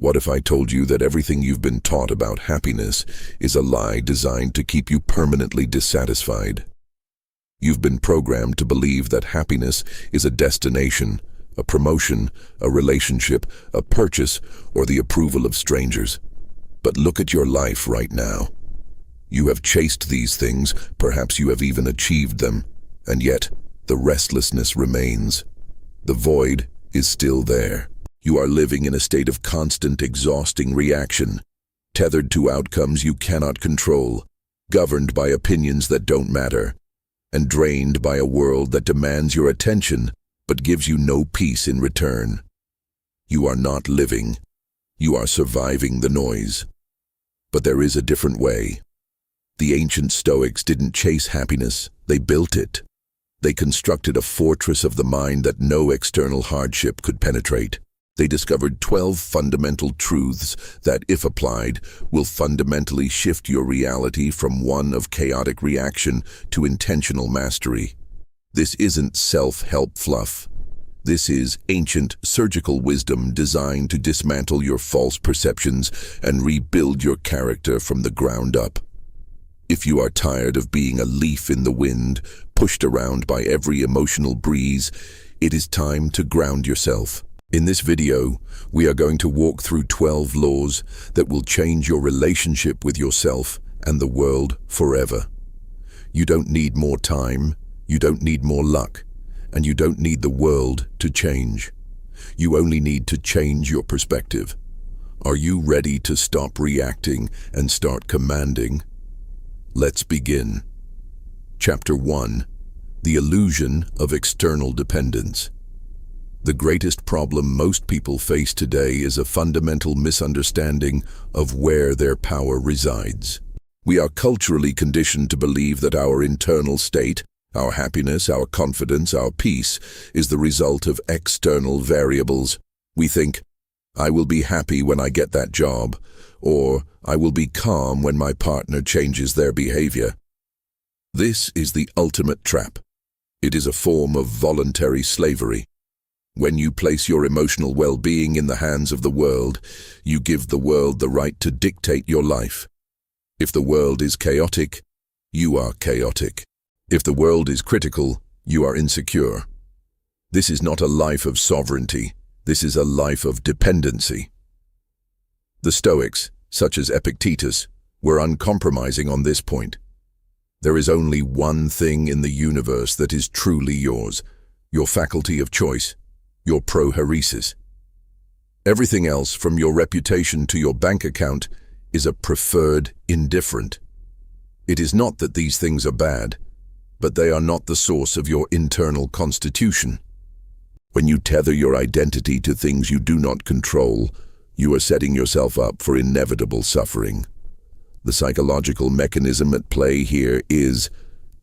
What if I told you that everything you've been taught about happiness is a lie designed to keep you permanently dissatisfied? You've been programmed to believe that happiness is a destination, a promotion, a relationship, a purchase, or the approval of strangers. But look at your life right now. You have chased these things, perhaps you have even achieved them, and yet the restlessness remains. The void is still there. You are living in a state of constant, exhausting reaction, tethered to outcomes you cannot control, governed by opinions that don't matter, and drained by a world that demands your attention but gives you no peace in return. You are not living. You are surviving the noise. But there is a different way. The ancient Stoics didn't chase happiness, they built it. They constructed a fortress of the mind that no external hardship could penetrate. They discovered 12 fundamental truths that, if applied, will fundamentally shift your reality from one of chaotic reaction to intentional mastery. This isn't self-help fluff. This is ancient surgical wisdom designed to dismantle your false perceptions and rebuild your character from the ground up. If you are tired of being a leaf in the wind, pushed around by every emotional breeze, it is time to ground yourself. In this video, we are going to walk through 12 laws that will change your relationship with yourself and the world forever. You don't need more time, you don't need more luck, and you don't need the world to change. You only need to change your perspective. Are you ready to stop reacting and start commanding? Let's begin. Chapter 1. The Illusion of External Dependence. The greatest problem most people face today is a fundamental misunderstanding of where their power resides. We are culturally conditioned to believe that our internal state, our happiness, our confidence, our peace, is the result of external variables. We think, I will be happy when I get that job, or I will be calm when my partner changes their behavior. This is the ultimate trap. It is a form of voluntary slavery. When you place your emotional well-being in the hands of the world, you give the world the right to dictate your life. If the world is chaotic, you are chaotic. If the world is critical, you are insecure. This is not a life of sovereignty. This is a life of dependency. The Stoics, such as Epictetus, were uncompromising on this point. There is only one thing in the universe that is truly yours, your faculty of choice. Your prohairesis. Everything else, from your reputation to your bank account, is a preferred indifferent. It is not that these things are bad, but they are not the source of your internal constitution. When you tether your identity to things you do not control, you are setting yourself up for inevitable suffering. The psychological mechanism at play here is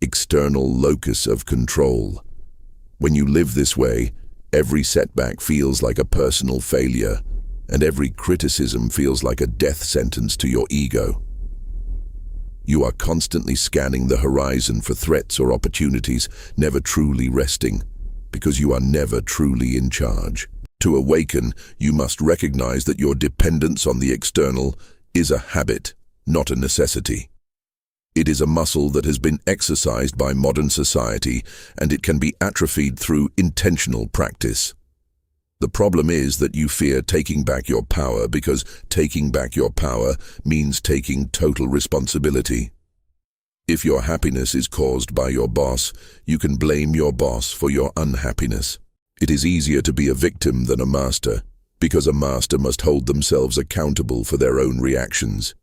external locus of control. When you live this way, every setback feels like a personal failure, and every criticism feels like a death sentence to your ego. You are constantly scanning the horizon for threats or opportunities, never truly resting, because you are never truly in charge. To awaken, you must recognize that your dependence on the external is a habit, not a necessity. It is a muscle that has been exercised by modern society, and it can be atrophied through intentional practice. The problem is that you fear taking back your power because taking back your power means taking total responsibility. If your happiness is caused by your boss, you can blame your boss for your unhappiness. It is easier to be a victim than a master, because a master must hold themselves accountable for their own reactions.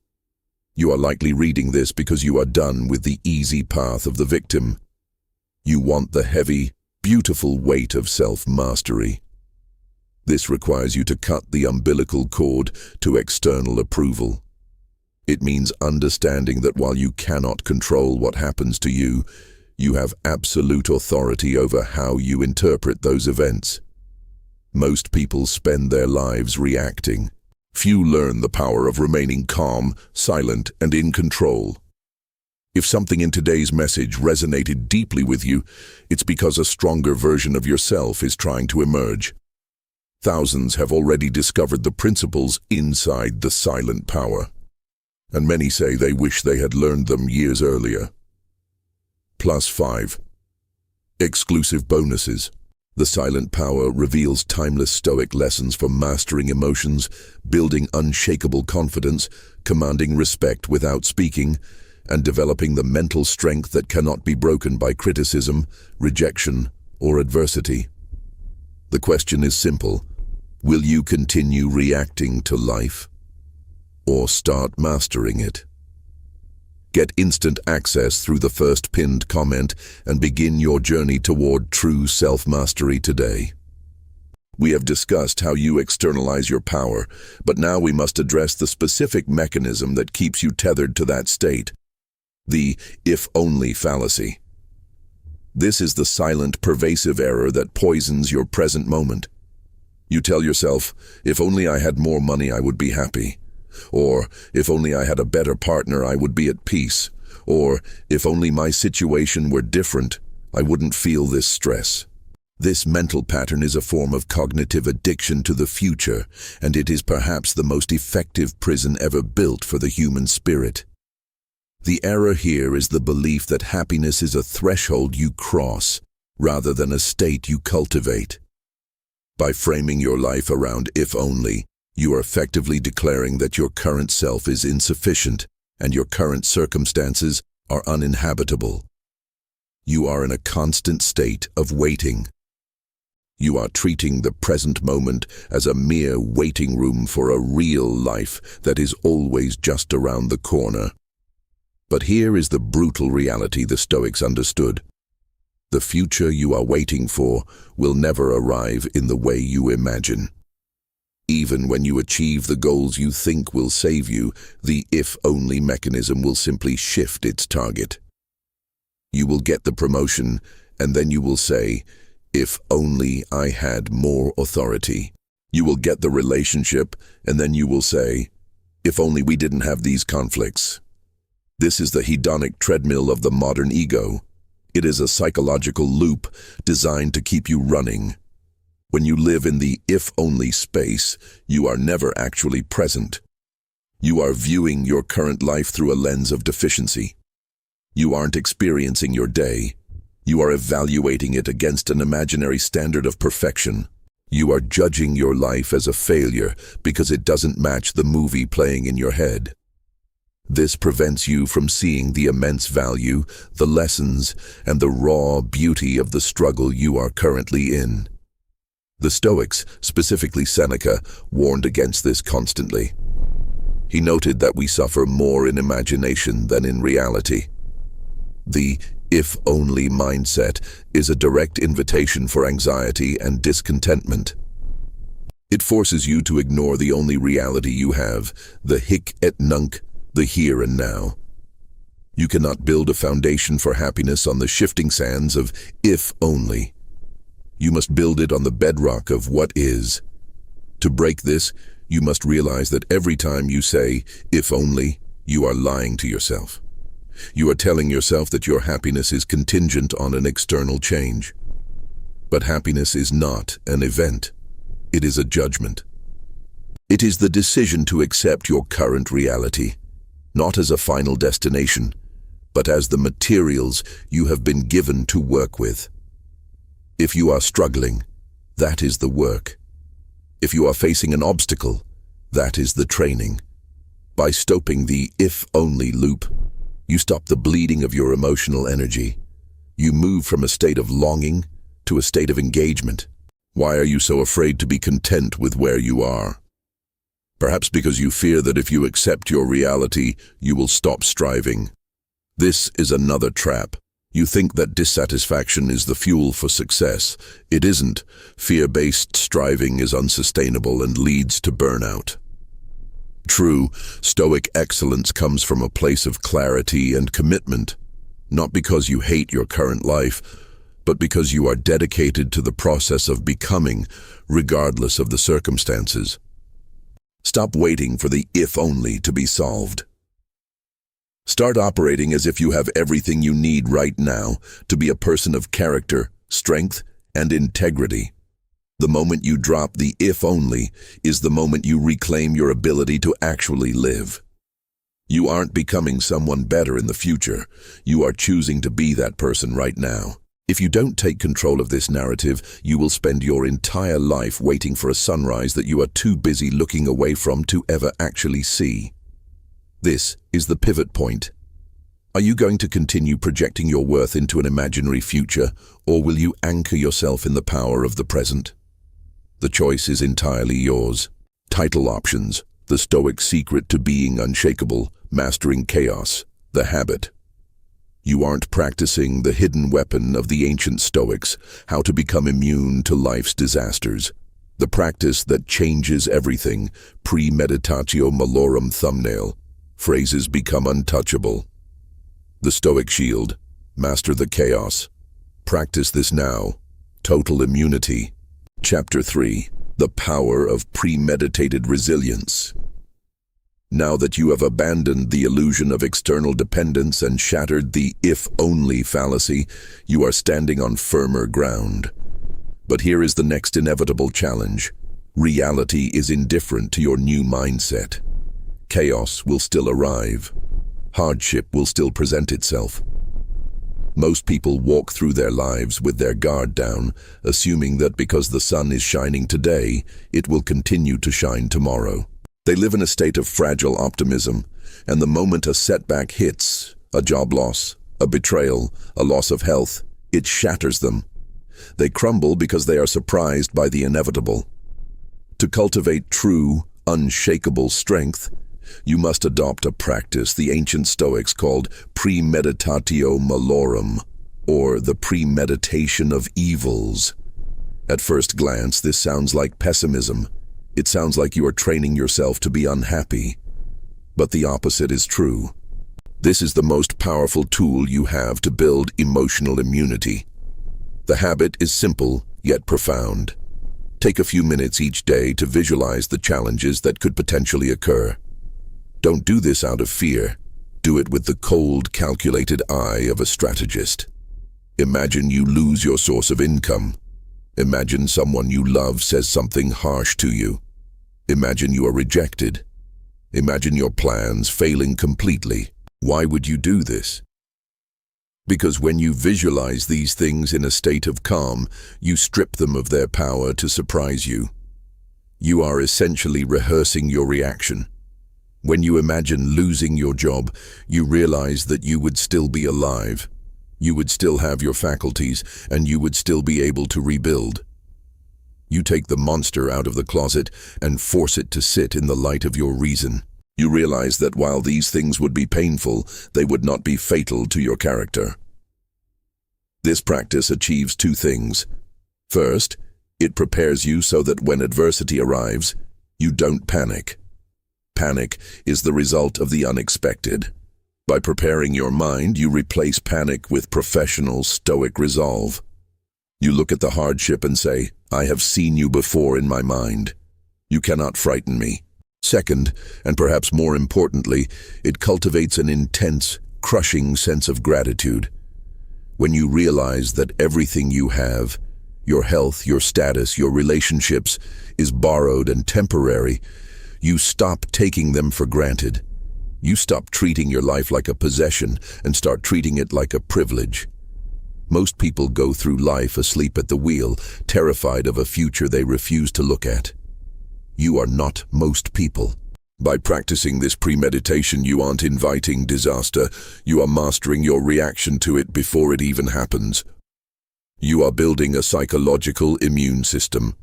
You are likely reading this because you are done with the easy path of the victim. You want the heavy, beautiful weight of self-mastery. This requires you to cut the umbilical cord to external approval. It means understanding that while you cannot control what happens to you, you have absolute authority over how you interpret those events. Most people spend their lives reacting. Few learn the power of remaining calm, silent, and in control. If something in today's message resonated deeply with you, it's because a stronger version of yourself is trying to emerge. Thousands have already discovered the principles inside the silent power, and many say they wish they had learned them years earlier. +5. Exclusive bonuses. The silent power reveals timeless Stoic lessons for mastering emotions, building unshakable confidence, commanding respect without speaking, and developing the mental strength that cannot be broken by criticism, rejection, or adversity. The question is simple: will you continue reacting to life, or start mastering it? Get instant access through the first pinned comment and begin your journey toward true self-mastery today. We have discussed how you externalize your power, but now we must address the specific mechanism that keeps you tethered to that state: the if-only fallacy. This is the silent, pervasive error that poisons your present moment. You tell yourself, if only I had more money, I would be happy. Or, if only I had a better partner, I would be at peace. Or, if only my situation were different, I wouldn't feel this stress. This mental pattern is a form of cognitive addiction to the future, and it is perhaps the most effective prison ever built for the human spirit. The error here is the belief that happiness is a threshold you cross, rather than a state you cultivate. By framing your life around if only, you are effectively declaring that your current self is insufficient and your current circumstances are uninhabitable. You are in a constant state of waiting. You are treating the present moment as a mere waiting room for a real life that is always just around the corner. But here is the brutal reality the Stoics understood. The future you are waiting for will never arrive in the way you imagine. Even when you achieve the goals you think will save you, the if-only mechanism will simply shift its target. You will get the promotion, and then you will say, if only I had more authority. You will get the relationship, and then you will say, if only we didn't have these conflicts. This is the hedonic treadmill of the modern ego. It is a psychological loop designed to keep you running. When you live in the if-only space, you are never actually present. You are viewing your current life through a lens of deficiency. You aren't experiencing your day. You are evaluating it against an imaginary standard of perfection. You are judging your life as a failure because it doesn't match the movie playing in your head. This prevents you from seeing the immense value, the lessons, and the raw beauty of the struggle you are currently in. The Stoics, specifically Seneca, warned against this constantly. He noted that we suffer more in imagination than in reality. The if-only mindset is a direct invitation for anxiety and discontentment. It forces you to ignore the only reality you have, the hic et nunc, the here and now. You cannot build a foundation for happiness on the shifting sands of if only. You must build it on the bedrock of what is. To break this, you must realize that every time you say, if only, you are lying to yourself. You are telling yourself that your happiness is contingent on an external change. But happiness is not an event. It is a judgment. It is the decision to accept your current reality, not as a final destination, but as the materials you have been given to work with. If you are struggling, that is the work. If you are facing an obstacle, that is the training. By stopping the if-only loop, you stop the bleeding of your emotional energy. You move from a state of longing to a state of engagement. Why are you so afraid to be content with where you are? Perhaps because you fear that if you accept your reality, you will stop striving. This is another trap. You think that dissatisfaction is the fuel for success. It isn't. Fear-based striving is unsustainable and leads to burnout. True, Stoic excellence comes from a place of clarity and commitment, not because you hate your current life, but because you are dedicated to the process of becoming, regardless of the circumstances. Stop waiting for the if-only to be solved. Start operating as if you have everything you need right now to be a person of character, strength, and integrity. The moment you drop the if only is the moment you reclaim your ability to actually live. You aren't becoming someone better in the future. You are choosing to be that person right now. If you don't take control of this narrative, you will spend your entire life waiting for a sunrise that you are too busy looking away from to ever actually see. This is the pivot point. Are you going to continue projecting your worth into an imaginary future, or will you anchor yourself in the power of the present? The choice is entirely yours. Title options: The Stoic Secret to Being Unshakable, Mastering Chaos, The Habit. You aren't practicing the hidden weapon of the ancient Stoics, how to become immune to life's disasters. The practice that changes everything, premeditatio malorum thumbnail. Phrases become untouchable. The Stoic Shield, Master the Chaos. Practice this now. Total immunity. Chapter 3, The Power of Premeditated Resilience. Now that you have abandoned the illusion of external dependence and shattered the if-only fallacy, you are standing on firmer ground. But here is the next inevitable challenge. Reality is indifferent to your new mindset. Chaos will still arrive. Hardship will still present itself. Most people walk through their lives with their guard down, assuming that because the sun is shining today, it will continue to shine tomorrow. They live in a state of fragile optimism, and the moment a setback hits, a job loss, a betrayal, a loss of health, it shatters them. They crumble because they are surprised by the inevitable. To cultivate true, unshakable strength, you must adopt a practice the ancient Stoics called premeditatio malorum, or the premeditation of evils. At first glance, this sounds like pessimism. It sounds like you are training yourself to be unhappy. But the opposite is true. This is the most powerful tool you have to build emotional immunity. The habit is simple, yet profound. Take a few minutes each day to visualize the challenges that could potentially occur. Don't do this out of fear. Do it with the cold, calculated eye of a strategist. Imagine you lose your source of income. Imagine someone you love says something harsh to you. Imagine you are rejected. Imagine your plans failing completely. Why would you do this? Because when you visualize these things in a state of calm, you strip them of their power to surprise you. You are essentially rehearsing your reaction. When you imagine losing your job, you realize that you would still be alive. You would still have your faculties, and you would still be able to rebuild. You take the monster out of the closet and force it to sit in the light of your reason. You realize that while these things would be painful, they would not be fatal to your character. This practice achieves two things. First, it prepares you so that when adversity arrives, you don't panic. Panic is the result of the unexpected. By preparing your mind, you replace panic with professional, stoic resolve. You look at the hardship and say, I have seen you before in my mind. You cannot frighten me. Second, and perhaps more importantly, it cultivates an intense, crushing sense of gratitude. When you realize that everything you have, your health, your status, your relationships, is borrowed and temporary, you stop taking them for granted. You stop treating your life like a possession and start treating it like a privilege. Most people go through life asleep at the wheel, terrified of a future they refuse to look at. You are not most people. By practicing this premeditation, you aren't inviting disaster. You are mastering your reaction to it before it even happens. You are building a psychological immune system.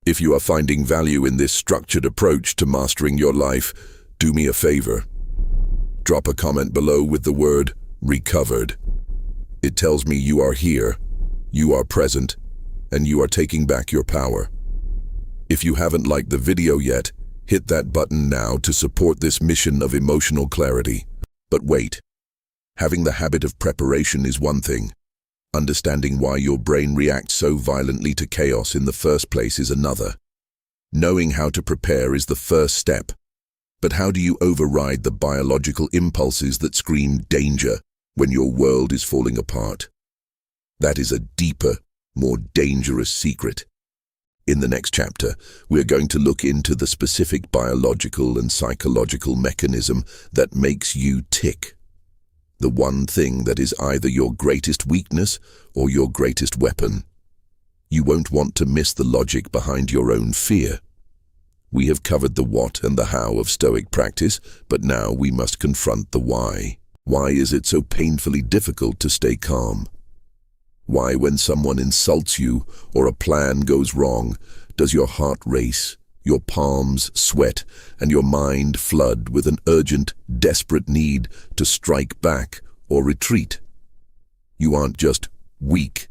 If you are finding value in this structured approach to mastering your life, do me a favor. Drop a comment below with the word recovered. It tells me you are here, you are present, and you are taking back your power. If you haven't liked the video yet, hit that button now to support this mission of emotional clarity. But wait, having the habit of preparation is one thing. Understanding why your brain reacts so violently to chaos in the first place is another. Knowing how to prepare is the first step. But how do you override the biological impulses that scream danger when your world is falling apart? That is a deeper, more dangerous secret. In the next chapter, we're going to look into the specific biological and psychological mechanism that makes you tick. The one thing that is either your greatest weakness or your greatest weapon. You won't want to miss the logic behind your own fear. We have covered the what and the how of Stoic practice, but now we must confront the why. Why is it so painfully difficult to stay calm? Why, when someone insults you or a plan goes wrong, does your heart race, your palms sweat, and your mind flood with an urgent, desperate need to strike back or retreat? You aren't just weak.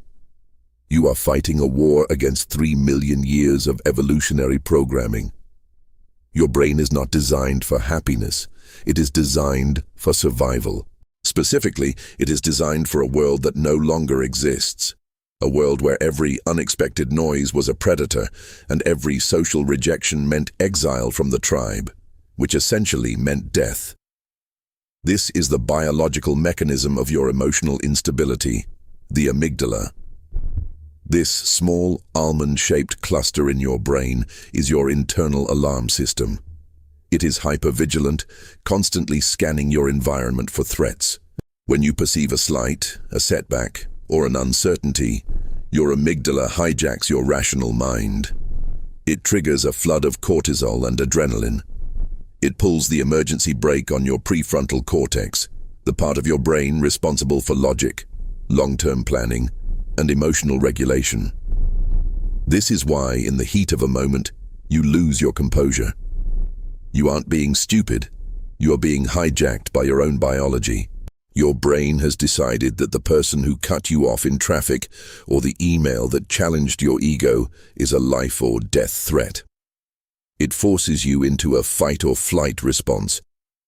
You are fighting a war against 3 million years of evolutionary programming. Your brain is not designed for happiness. It is designed for survival. Specifically, it is designed for a world that no longer exists. A world where every unexpected noise was a predator and every social rejection meant exile from the tribe, which essentially meant death. This is the biological mechanism of your emotional instability, the amygdala. This small, almond-shaped cluster in your brain is your internal alarm system. It is hypervigilant, constantly scanning your environment for threats. When you perceive a slight, a setback, or an uncertainty, your amygdala hijacks your rational mind. It triggers a flood of cortisol and adrenaline. It pulls the emergency brake on your prefrontal cortex, the part of your brain responsible for logic, long-term planning, and emotional regulation. This is why, in the heat of a moment, you lose your composure. You aren't being stupid. You are being hijacked by your own biology. Your brain has decided that the person who cut you off in traffic or the email that challenged your ego is a life or death threat. It forces you into a fight or flight response,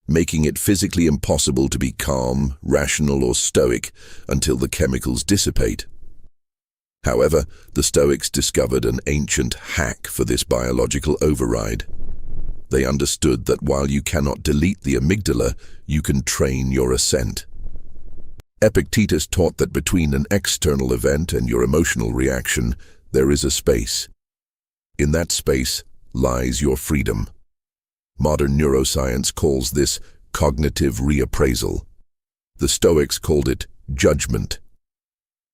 making it physically impossible to be calm, rational, or stoic until the chemicals dissipate. However, the Stoics discovered an ancient hack for this biological override. They understood that while you cannot delete the amygdala, you can train your ascent. Epictetus taught that between an external event and your emotional reaction, there is a space. In that space lies your freedom. Modern neuroscience calls this cognitive reappraisal. The Stoics called it judgment.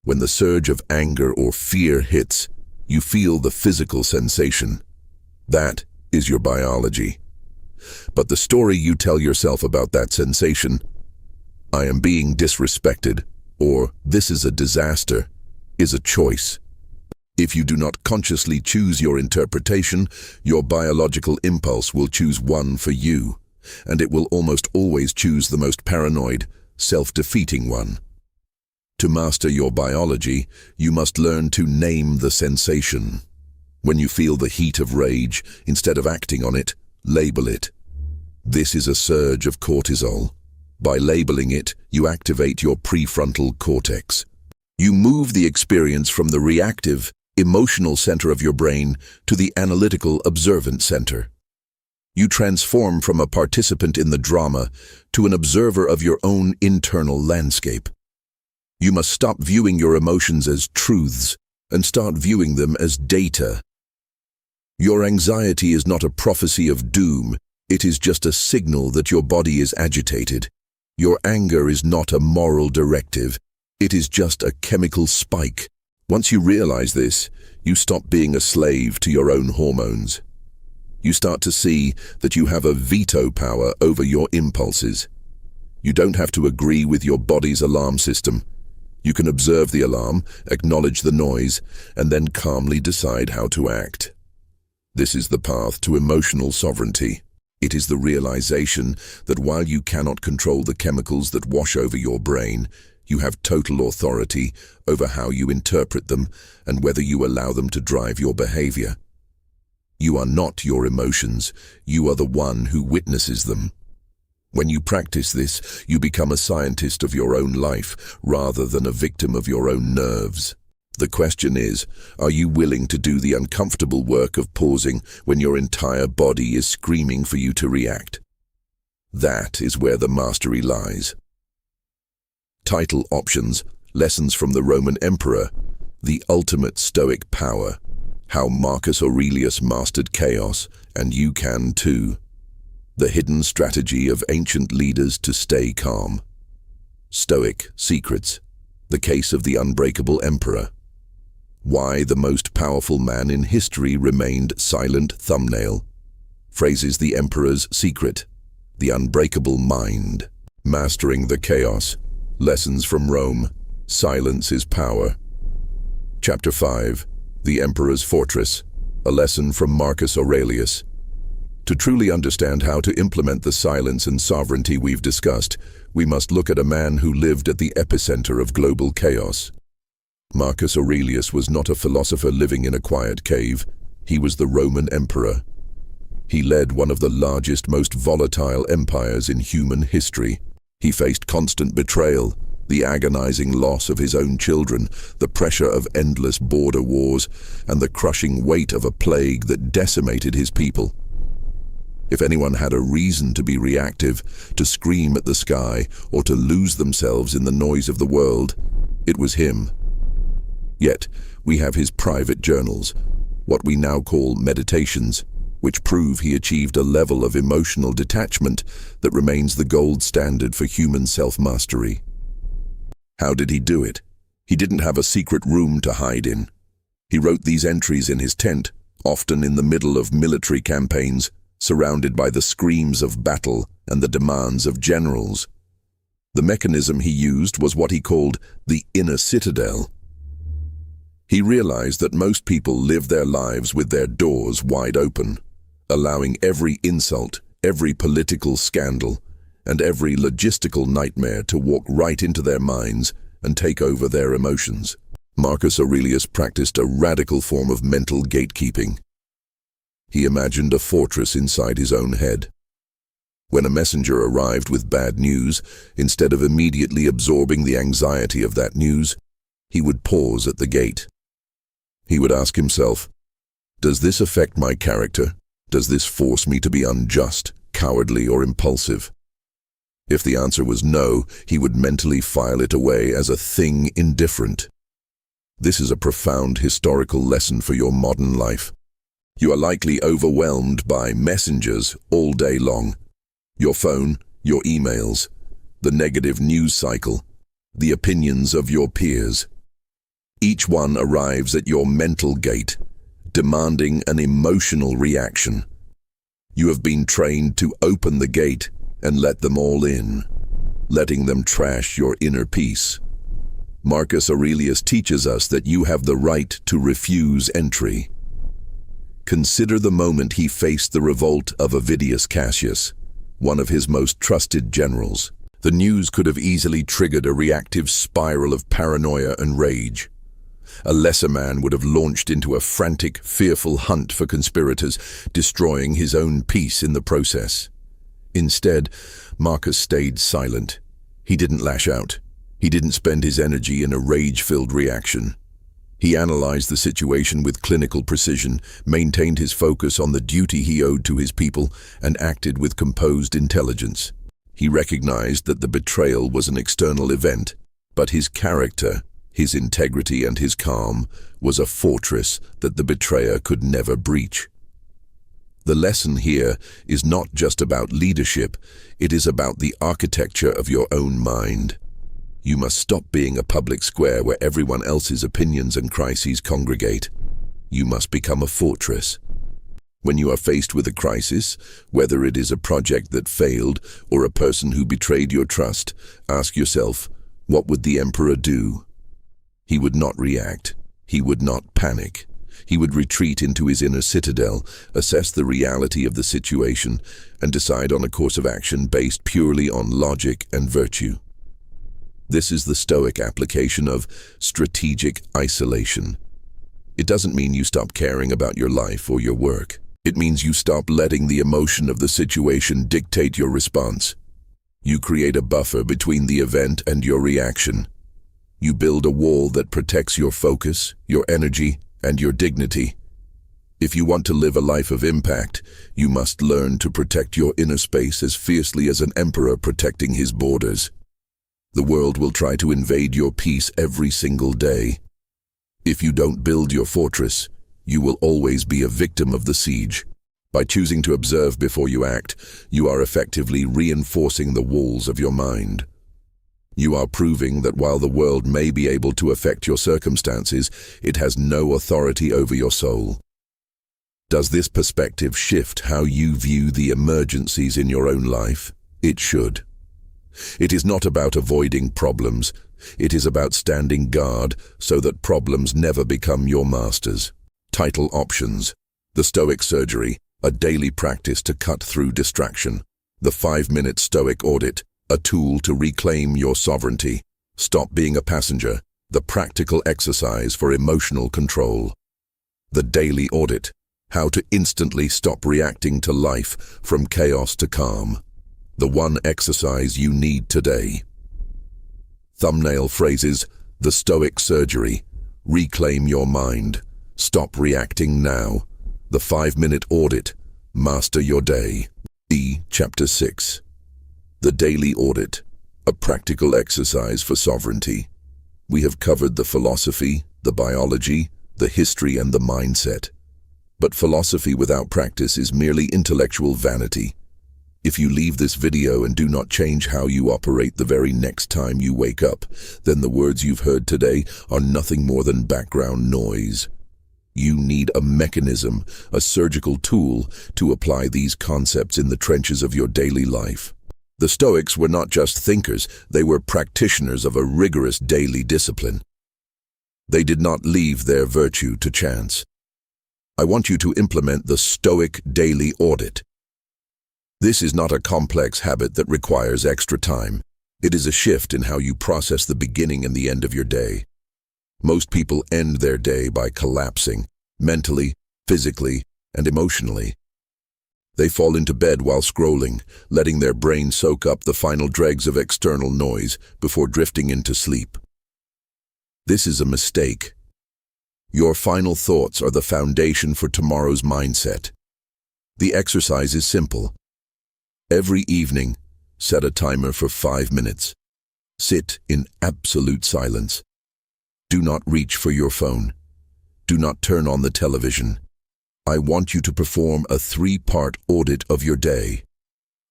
When the surge of anger or fear hits, you feel the physical sensation. That is your biology. But the story you tell yourself about that sensation, I am being disrespected, or this is a disaster, is a choice. If you do not consciously choose your interpretation, your biological impulse will choose one for you, and it will almost always choose the most paranoid, self-defeating one. To master your biology, you must learn to name the sensation. When you feel the heat of rage, instead of acting on it, label it. This is a surge of cortisol. By labeling it, you activate your prefrontal cortex. You move the experience from the reactive, emotional center of your brain to the analytical, observant center. You transform from a participant in the drama to an observer of your own internal landscape. You must stop viewing your emotions as truths and start viewing them as data. Your anxiety is not a prophecy of doom, it is just a signal that your body is agitated. Your anger is not a moral directive, it is just a chemical spike. Once you realize this, you stop being a slave to your own hormones. You start to see that you have a veto power over your impulses. You don't have to agree with your body's alarm system. You can observe the alarm, acknowledge the noise, and then calmly decide how to act. This is the path to emotional sovereignty. It is the realization that while you cannot control the chemicals that wash over your brain, you have total authority over how you interpret them and whether you allow them to drive your behavior. You are not your emotions, you are the one who witnesses them. When you practice this, you become a scientist of your own life rather than a victim of your own nerves. The question is, are you willing to do the uncomfortable work of pausing when your entire body is screaming for you to react? That is where the mastery lies. Title options: Lessons from the Roman Emperor, The Ultimate Stoic Power, How Marcus Aurelius mastered chaos, and you can too. The hidden strategy of ancient leaders to stay calm. Stoic secrets. The case of the unbreakable emperor. Why the most powerful man in history remained silent. Thumbnail. Phrases the emperor's secret. The unbreakable mind. Mastering the chaos. Lessons from Rome. Silence is power. Chapter 5. The Emperor's Fortress. A lesson from Marcus Aurelius. To truly understand how to implement the silence and sovereignty we've discussed, we must look at a man who lived at the epicenter of global chaos. Marcus Aurelius was not a philosopher living in a quiet cave. He was the Roman emperor. He led one of the largest, most volatile empires in human history. He faced constant betrayal, the agonizing loss of his own children, the pressure of endless border wars, and the crushing weight of a plague that decimated his people. If anyone had a reason to be reactive, to scream at the sky, or to lose themselves in the noise of the world, it was him. Yet, we have his private journals, what we now call meditations, which prove he achieved a level of emotional detachment that remains the gold standard for human self-mastery. How did he do it? He didn't have a secret room to hide in. He wrote these entries in his tent, often in the middle of military campaigns, surrounded by the screams of battle and the demands of generals. The mechanism he used was what he called the inner citadel. He realized that most people live their lives with their doors wide open, allowing every insult, every political scandal, and every logistical nightmare to walk right into their minds and take over their emotions. Marcus Aurelius practiced a radical form of mental gatekeeping. He imagined a fortress inside his own head. When a messenger arrived with bad news, instead of immediately absorbing the anxiety of that news, he would pause at the gate. He would ask himself, "Does this affect my character? Does this force me to be unjust, cowardly, or impulsive?" If the answer was no, he would mentally file it away as a thing indifferent. This is a profound historical lesson for your modern life. You are likely overwhelmed by messengers all day long. Your phone, your emails, the negative news cycle, the opinions of your peers. Each one arrives at your mental gate, demanding an emotional reaction. You have been trained to open the gate and let them all in, letting them trash your inner peace. Marcus Aurelius teaches us that you have the right to refuse entry. Consider the moment he faced the revolt of Avidius Cassius, one of his most trusted generals. The news could have easily triggered a reactive spiral of paranoia and rage. A lesser man would have launched into a frantic, fearful hunt for conspirators, destroying his own peace in the process. Instead, Marcus stayed silent. He didn't lash out. He didn't spend his energy in a rage-filled reaction. He analyzed the situation with clinical precision, maintained his focus on the duty he owed to his people, and acted with composed intelligence. He recognized that the betrayal was an external event, but his character, his integrity and his calm was a fortress that the betrayer could never breach. The lesson here is not just about leadership, it is about the architecture of your own mind. You must stop being a public square where everyone else's opinions and crises congregate. You must become a fortress. When you are faced with a crisis, whether it is a project that failed or a person who betrayed your trust, ask yourself, what would the emperor do? He would not react. He would not panic. He would retreat into his inner citadel, assess the reality of the situation, and decide on a course of action based purely on logic and virtue. This is the Stoic application of strategic isolation. It doesn't mean you stop caring about your life or your work. It means you stop letting the emotion of the situation dictate your response. You create a buffer between the event and your reaction. You build a wall that protects your focus, your energy, and your dignity. If you want to live a life of impact, you must learn to protect your inner space as fiercely as an emperor protecting his borders. The world will try to invade your peace every single day. If you don't build your fortress, You will always be a victim of the siege. By choosing to observe before you act, you are effectively reinforcing the walls of your mind. You are proving that while the world may be able to affect your circumstances, it has no authority over your soul. Does this perspective shift how you view the emergencies in your own life? It should. It is not about avoiding problems. It is about standing guard so that problems never become your masters. Title options: The Stoic Surgery, a daily practice to cut through distraction. The 5-minute Stoic Audit, a tool to reclaim your sovereignty. Stop being a passenger, the practical exercise for emotional control. The Daily Audit, how to instantly stop reacting to life from chaos to calm. The one exercise you need today. Thumbnail phrases: The Stoic Surgery, reclaim your mind, stop reacting now. The 5-minute Audit, master your day. Chapter 6. The Daily Audit, a practical exercise for sovereignty. We have covered the philosophy, the biology, the history, and the mindset. But philosophy without practice is merely intellectual vanity. If you leave this video and do not change how you operate the very next time you wake up, then the words you've heard today are nothing more than background noise. You need a mechanism, a surgical tool, to apply these concepts in the trenches of your daily life. The Stoics were not just thinkers, they were practitioners of a rigorous daily discipline. They did not leave their virtue to chance. I want you to implement the Stoic Daily Audit. This is not a complex habit that requires extra time. It is a shift in how you process the beginning and the end of your day. Most people end their day by collapsing, mentally, physically, and emotionally. They fall into bed while scrolling, letting their brain soak up the final dregs of external noise before drifting into sleep. This is a mistake. Your final thoughts are the foundation for tomorrow's mindset. The exercise is simple. Every evening, set a timer for 5 minutes. Sit in absolute silence. Do not reach for your phone. Do not turn on the television. I want you to perform a 3-part audit of your day.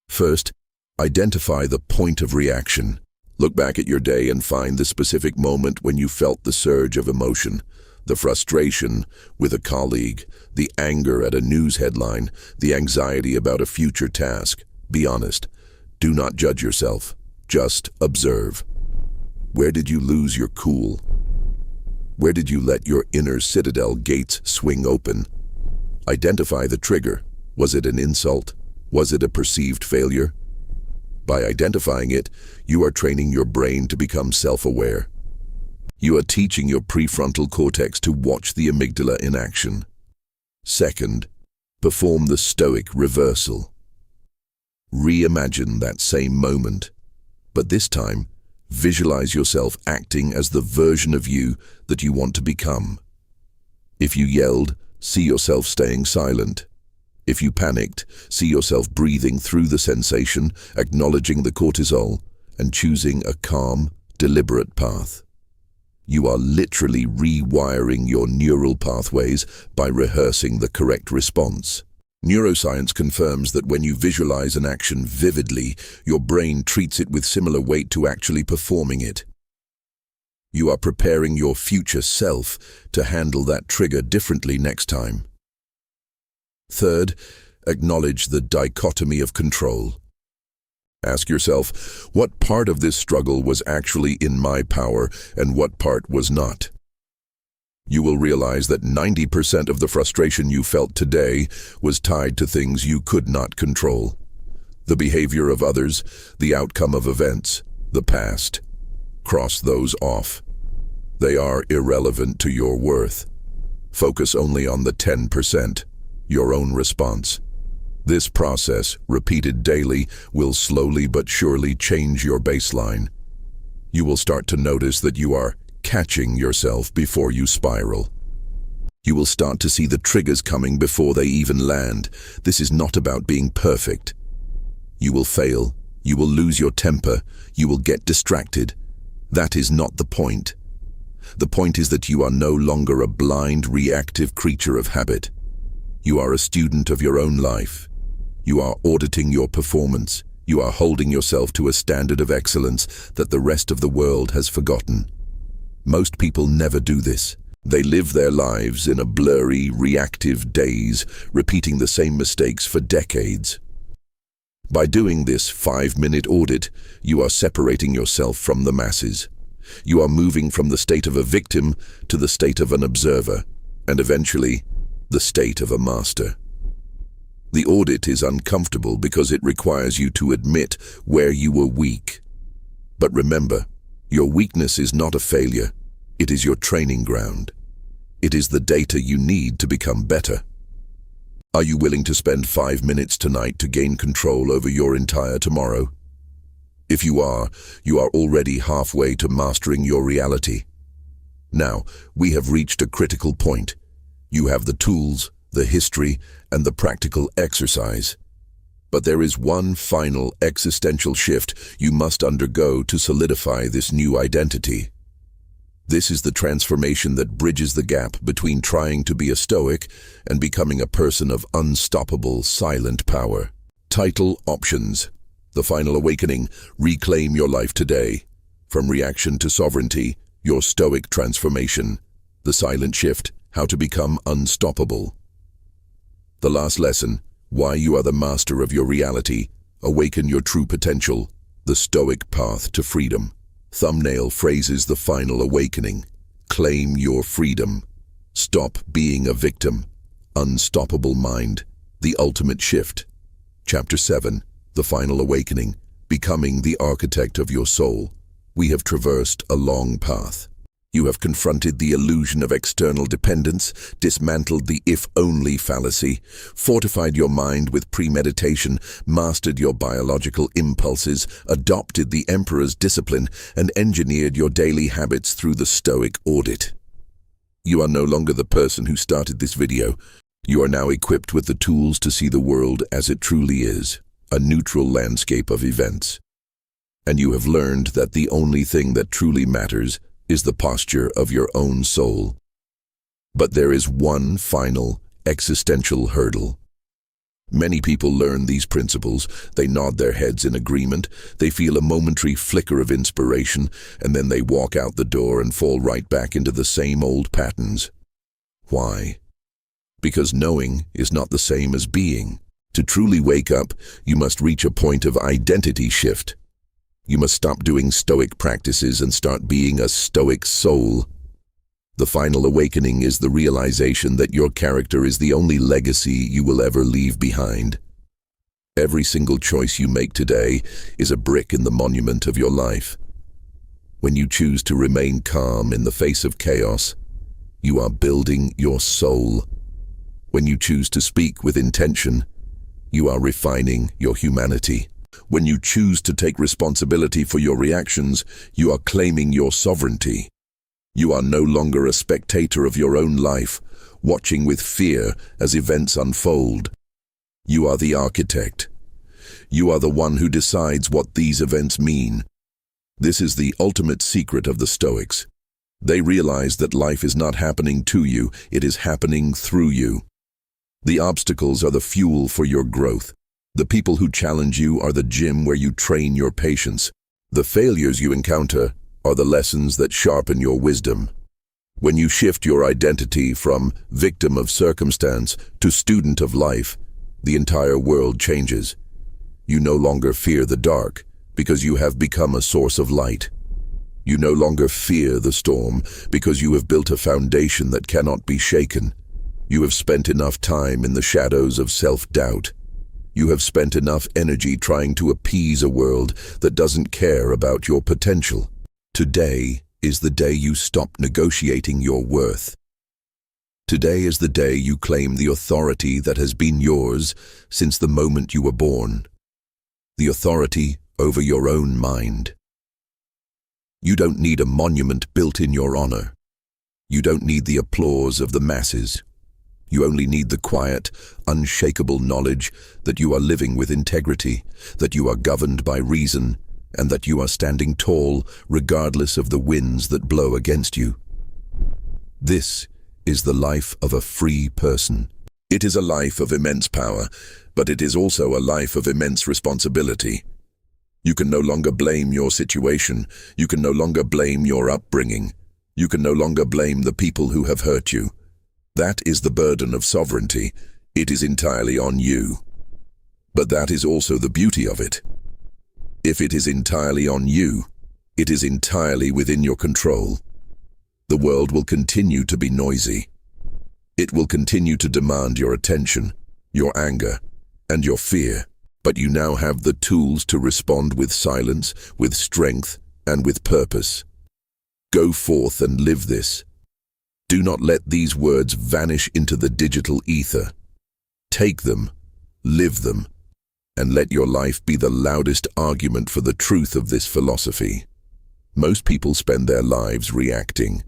First, identify the point of reaction. Look back at your day and find the specific moment when you felt the surge of emotion, the frustration with a colleague, the anger at a news headline, the anxiety about a future task. Be honest. Do not judge yourself. Just observe. Where did you lose your cool? Where did you let your inner citadel gates swing open? Identify the trigger. Was it an insult? Was it a perceived failure? By identifying it, you are training your brain to become self-aware. You are teaching your prefrontal cortex to watch the amygdala in action. Second, perform the Stoic reversal. Reimagine that same moment, but this time, visualize yourself acting as the version of you that you want to become. If you yelled, see yourself staying silent. If you panicked, see yourself breathing through the sensation, acknowledging the cortisol, and choosing a calm, deliberate path. You are literally rewiring your neural pathways by rehearsing the correct response. Neuroscience confirms that when you visualize an action vividly, your brain treats it with similar weight to actually performing it. You are preparing your future self to handle that trigger differently next time. Third, acknowledge the dichotomy of control. Ask yourself, what part of this struggle was actually in my power and what part was not? You will realize that 90% of the frustration you felt today was tied to things you could not control. The behavior of others, the outcome of events, the past. Cross those off. They are irrelevant to your worth. Focus only on the 10%, your own response. This process, repeated daily, will slowly but surely change your baseline. You will start to notice that you are catching yourself before you spiral. You will start to see the triggers coming before they even land. This is not about being perfect. You will fail. You will lose your temper. You will get distracted. That is not the point. The point is that you are no longer a blind, reactive creature of habit. You are a student of your own life. You are auditing your performance. You are holding yourself to a standard of excellence that the rest of the world has forgotten. Most people never do this. They live their lives in a blurry, reactive daze, repeating the same mistakes for decades. By doing this 5-minute audit, you are separating yourself from the masses. You are moving from the state of a victim to the state of an observer, and eventually, the state of a master. The audit is uncomfortable because it requires you to admit where you were weak. But remember, your weakness is not a failure. It is your training ground. It is the data you need to become better. Are you willing to spend 5 minutes tonight to gain control over your entire tomorrow? If you are already halfway to mastering your reality. Now, we have reached a critical point. You have the tools, the history, and the practical exercise. But there is one final existential shift you must undergo to solidify this new identity. This is the transformation that bridges the gap between trying to be a Stoic and becoming a person of unstoppable, silent power. Title options. The Final Awakening, Reclaim Your Life Today. From Reaction to Sovereignty, Your Stoic Transformation. The Silent Shift, How to Become Unstoppable. The Last Lesson, Why You Are the Master of Your Reality. Awaken Your True Potential. The Stoic Path to Freedom. Thumbnail phrases the final awakening. Claim your freedom. Stop being a victim. Unstoppable mind. The ultimate shift. Chapter 7. The final awakening. Becoming the architect of your soul. We have traversed a long path. You have confronted the illusion of external dependence, dismantled the if-only fallacy, fortified your mind with premeditation, mastered your biological impulses, adopted the emperor's discipline, and engineered your daily habits through the Stoic audit. You are no longer the person who started this video. You are now equipped with the tools to see the world as it truly is, a neutral landscape of events. And you have learned that the only thing that truly matters is the posture of your own soul. But there is one final existential hurdle. Many people learn these principles, they nod their heads in agreement, they feel a momentary flicker of inspiration, and then they walk out the door and fall right back into the same old patterns. Why? Because knowing is not the same as being. To truly wake up, you must reach a point of identity shift. You must stop doing Stoic practices and start being a Stoic soul. The final awakening is the realization that your character is the only legacy you will ever leave behind. Every single choice you make today is a brick in the monument of your life. When you choose to remain calm in the face of chaos, you are building your soul. When you choose to speak with intention, you are refining your humanity. When you choose to take responsibility for your reactions, you are claiming your sovereignty. You are no longer a spectator of your own life, watching with fear as events unfold. You are the architect. You are the one who decides what these events mean. This is the ultimate secret of the Stoics. They realize that life is not happening to you, it is happening through you. The obstacles are the fuel for your growth. The people who challenge you are the gym where you train your patience. The failures you encounter are the lessons that sharpen your wisdom. When you shift your identity from victim of circumstance to student of life, the entire world changes. You no longer fear the dark because you have become a source of light. You no longer fear the storm because you have built a foundation that cannot be shaken. You have spent enough time in the shadows of self-doubt. You have spent enough energy trying to appease a world that doesn't care about your potential. Today is the day you stop negotiating your worth. Today is the day you claim the authority that has been yours since the moment you were born. The authority over your own mind. You don't need a monument built in your honor. You don't need the applause of the masses. You only need the quiet, unshakable knowledge that you are living with integrity, that you are governed by reason, and that you are standing tall regardless of the winds that blow against you. This is the life of a free person. It is a life of immense power, but it is also a life of immense responsibility. You can no longer blame your situation. You can no longer blame your upbringing. You can no longer blame the people who have hurt you. That is the burden of sovereignty. It is entirely on you. But that is also the beauty of it. If it is entirely on you, it is entirely within your control. The world will continue to be noisy. It will continue to demand your attention, your anger, and your fear. But you now have the tools to respond with silence, with strength, and with purpose. Go forth and live this. Do not let these words vanish into the digital ether. Take them, live them, and let your life be the loudest argument for the truth of this philosophy. Most people spend their lives reacting.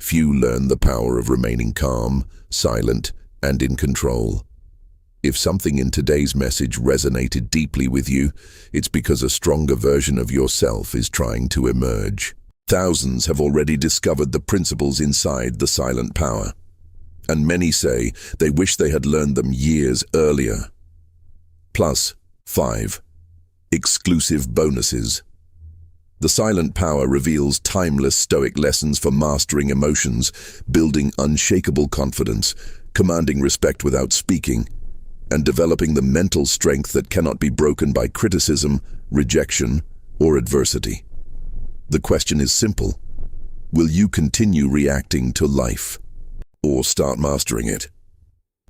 Few learn the power of remaining calm, silent, and in control. If something in today's message resonated deeply with you, it's because a stronger version of yourself is trying to emerge. Thousands have already discovered the principles inside the silent power, and many say they wish they had learned them years earlier. Plus 5 exclusive bonuses. The silent power reveals timeless Stoic lessons for mastering emotions, building unshakable confidence, commanding respect without speaking, and developing the mental strength that cannot be broken by criticism, rejection, or adversity. The question is simple. Will you continue reacting to life, or start mastering it?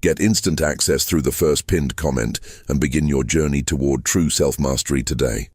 Get instant access through the first pinned comment and begin your journey toward true self-mastery today.